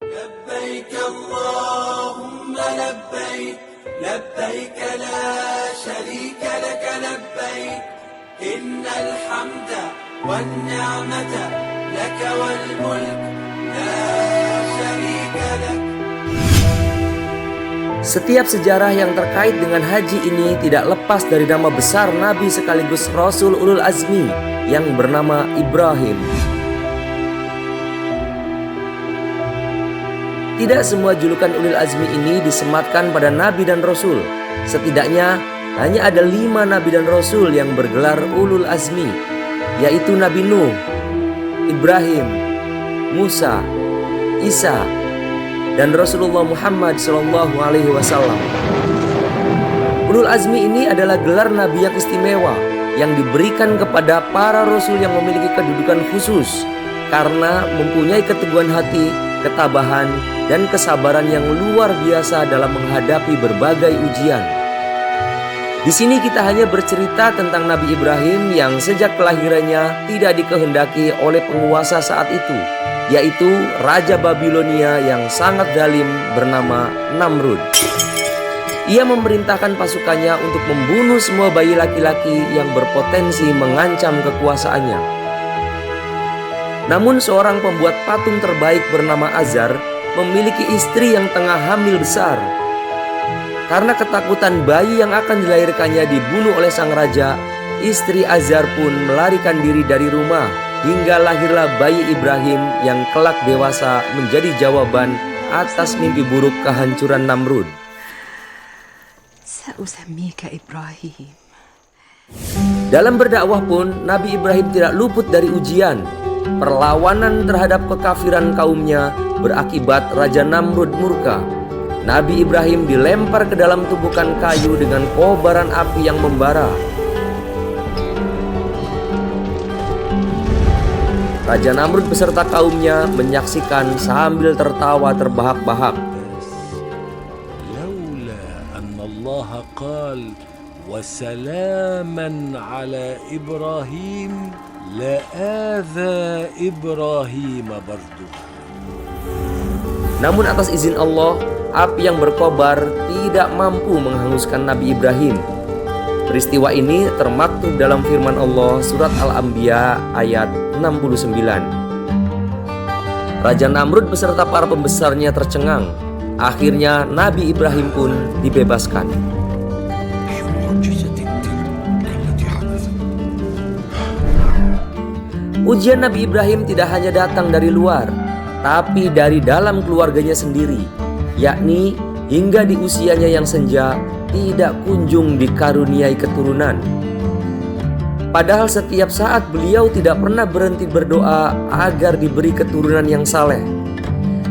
لبيك اللهم لبيك لبيك لا شريك لك لبيك إن الحمد والنعمة لك والملك لا شريك لك. Setiap sejarah yang terkait dengan haji ini tidak lepas dari nama besar Nabi sekaligus Rasul Ulul Azmi yang bernama Ibrahim. Tidak semua julukan Ulul Azmi ini disematkan pada Nabi dan Rasul. Setidaknya hanya ada 5 Nabi dan Rasul yang bergelar Ulul Azmi, yaitu Nabi Nuh, Ibrahim, Musa, Isa, dan Rasulullah Muhammad SAW. Ulul Azmi ini adalah gelar Nabi yang istimewa yang diberikan kepada para Rasul yang memiliki kedudukan khusus karena mempunyai keteguhan hati, ketabahan, dan kesabaran yang luar biasa dalam menghadapi berbagai ujian. Di sini kita hanya bercerita tentang Nabi Ibrahim yang sejak kelahirannya tidak dikehendaki oleh penguasa saat itu, yaitu Raja Babilonia yang sangat zalim bernama Namrud. Ia memerintahkan pasukannya untuk membunuh semua bayi laki-laki yang berpotensi mengancam kekuasaannya. Namun seorang pembuat patung terbaik bernama Azar memiliki istri yang tengah hamil besar. Karena ketakutan bayi yang akan dilahirkannya dibunuh oleh sang raja, istri Azar pun melarikan diri dari rumah hingga lahirlah bayi Ibrahim yang kelak dewasa menjadi jawaban atas mimpi buruk kehancuran Namrud. Sa'usammika Ibrahim. Dalam berdakwah pun Nabi Ibrahim tidak luput dari ujian. Perlawanan terhadap kekafiran kaumnya berakibat Raja Namrud murka. Nabi Ibrahim dilempar ke dalam tumpukan kayu dengan kobaran api yang membara. Raja Namrud beserta kaumnya menyaksikan sambil tertawa terbahak-bahak. Laula anna Allah qal wa salaman ala Ibrahim la'adha Ibrahim bardu. Namun atas izin Allah, api yang berkobar tidak mampu menghanguskan Nabi Ibrahim. Peristiwa ini termaktub dalam firman Allah surat Al-Anbiya ayat 69. Raja Namrud beserta para pembesarnya tercengang. Akhirnya Nabi Ibrahim pun dibebaskan. Ujian Nabi Ibrahim tidak hanya datang dari luar, tapi dari dalam keluarganya sendiri, yakni hingga di usianya yang senja tidak kunjung dikaruniai keturunan. Padahal setiap saat beliau tidak pernah berhenti berdoa agar diberi keturunan yang saleh.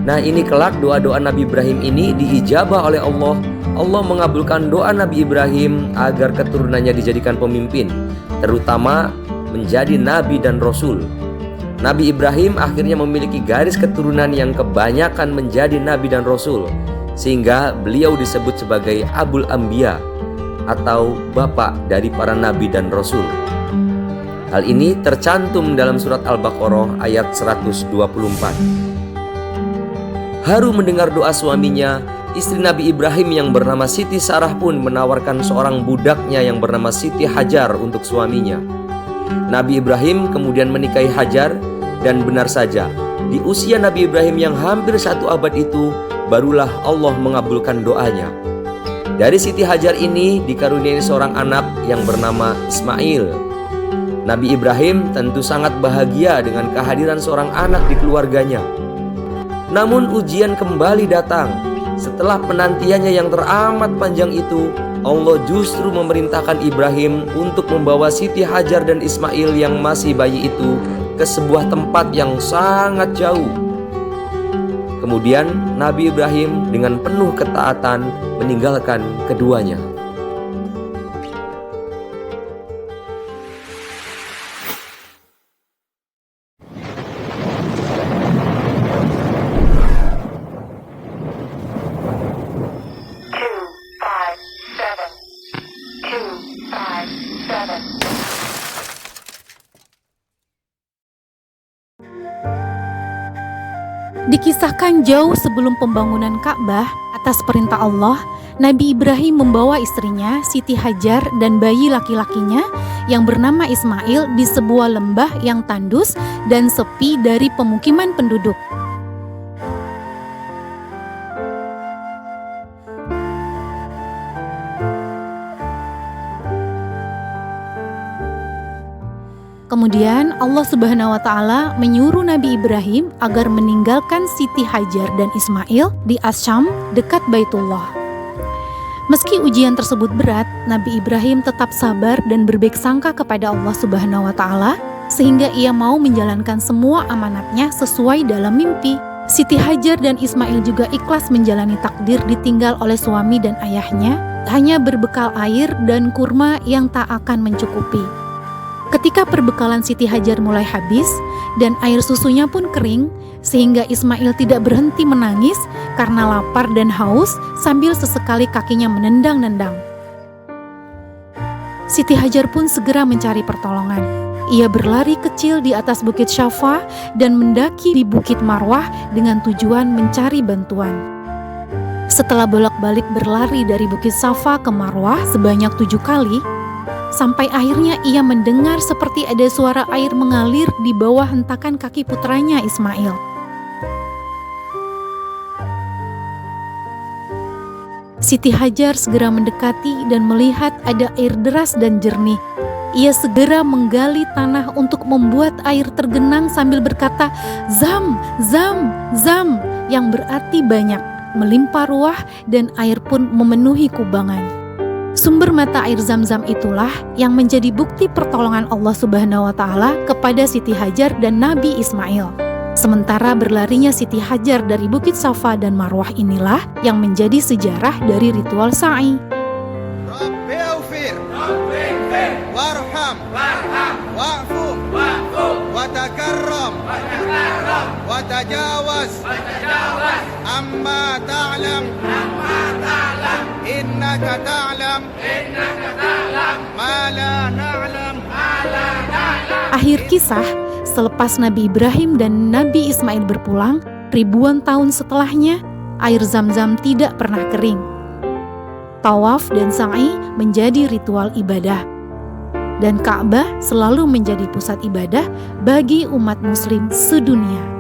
Nah, ini kelak doa-doa Nabi Ibrahim ini diijabah oleh Allah. Allah mengabulkan doa Nabi Ibrahim agar keturunannya dijadikan pemimpin, terutama menjadi nabi dan rasul. Nabi Ibrahim akhirnya memiliki garis keturunan yang kebanyakan menjadi nabi dan rasul, sehingga beliau disebut sebagai Abul Anbiya atau bapak dari para nabi dan rasul. Hal ini tercantum dalam surat Al-Baqarah ayat 124. Haru mendengar doa suaminya, istri Nabi Ibrahim yang bernama Siti Sarah pun menawarkan seorang budaknya yang bernama Siti Hajar untuk suaminya. Nabi Ibrahim kemudian menikahi Hajar, dan benar saja di usia Nabi Ibrahim yang hampir 1 abad itu barulah Allah mengabulkan doanya. Dari Siti Hajar ini dikaruniai seorang anak yang bernama Ismail. Nabi Ibrahim tentu sangat bahagia dengan kehadiran seorang anak di keluarganya. Namun ujian kembali datang. Setelah penantiannya yang teramat panjang itu, Allah justru memerintahkan Ibrahim untuk membawa Siti Hajar dan Ismail yang masih bayi itu ke sebuah tempat yang sangat jauh. Kemudian Nabi Ibrahim dengan penuh ketaatan meninggalkan keduanya. Di kisah Dikisahkan jauh sebelum pembangunan Ka'bah, atas perintah Allah, Nabi Ibrahim membawa istrinya, Siti Hajar, dan bayi laki-lakinya yang bernama Ismail di sebuah lembah yang tandus dan sepi dari pemukiman penduduk. Kemudian Allah Subhanahu wa Ta'ala menyuruh Nabi Ibrahim agar meninggalkan Siti Hajar dan Ismail di Asyam dekat Baitullah. Meski ujian tersebut berat, Nabi Ibrahim tetap sabar dan berbaik sangka kepada Allah Subhanahu wa Ta'ala sehingga ia mau menjalankan semua amanatnya sesuai dalam mimpi. Siti Hajar dan Ismail juga ikhlas menjalani takdir ditinggal oleh suami dan ayahnya, hanya berbekal air dan kurma yang tak akan mencukupi. Ketika perbekalan Siti Hajar mulai habis dan air susunya pun kering, sehingga Ismail tidak berhenti menangis karena lapar dan haus sambil sesekali kakinya menendang-nendang. Siti Hajar pun segera mencari pertolongan. Ia berlari kecil di atas Bukit Syafa dan mendaki di Bukit Marwah dengan tujuan mencari bantuan. Setelah bolak-balik berlari dari Bukit Syafa ke Marwah sebanyak 7 kali, sampai akhirnya ia mendengar seperti ada suara air mengalir di bawah hentakan kaki putranya Ismail. Siti Hajar segera mendekati dan melihat ada air deras dan jernih. Ia segera menggali tanah untuk membuat air tergenang sambil berkata, "Zam, zam, zam," yang berarti banyak, melimpah ruah dan air pun memenuhi kubangan. Sumber mata air Zam-Zam itulah yang menjadi bukti pertolongan Allah Subhanahu wa Ta'ala kepada Siti Hajar dan Nabi Ismail. Sementara berlarinya Siti Hajar dari Bukit Safa dan Marwah inilah yang menjadi sejarah dari ritual sa'i. Rabbi aufir, warham, wa'fu, wa takarram, wa tajawaz, amma ta'lam, innaka ta'lam, ma la na'lam. Akhir kisah, selepas Nabi Ibrahim dan Nabi Ismail berpulang, ribuan tahun setelahnya, air Zam-Zam tidak pernah kering. Tawaf dan sa'i menjadi ritual ibadah. Dan Ka'bah selalu menjadi pusat ibadah bagi umat muslim sedunia.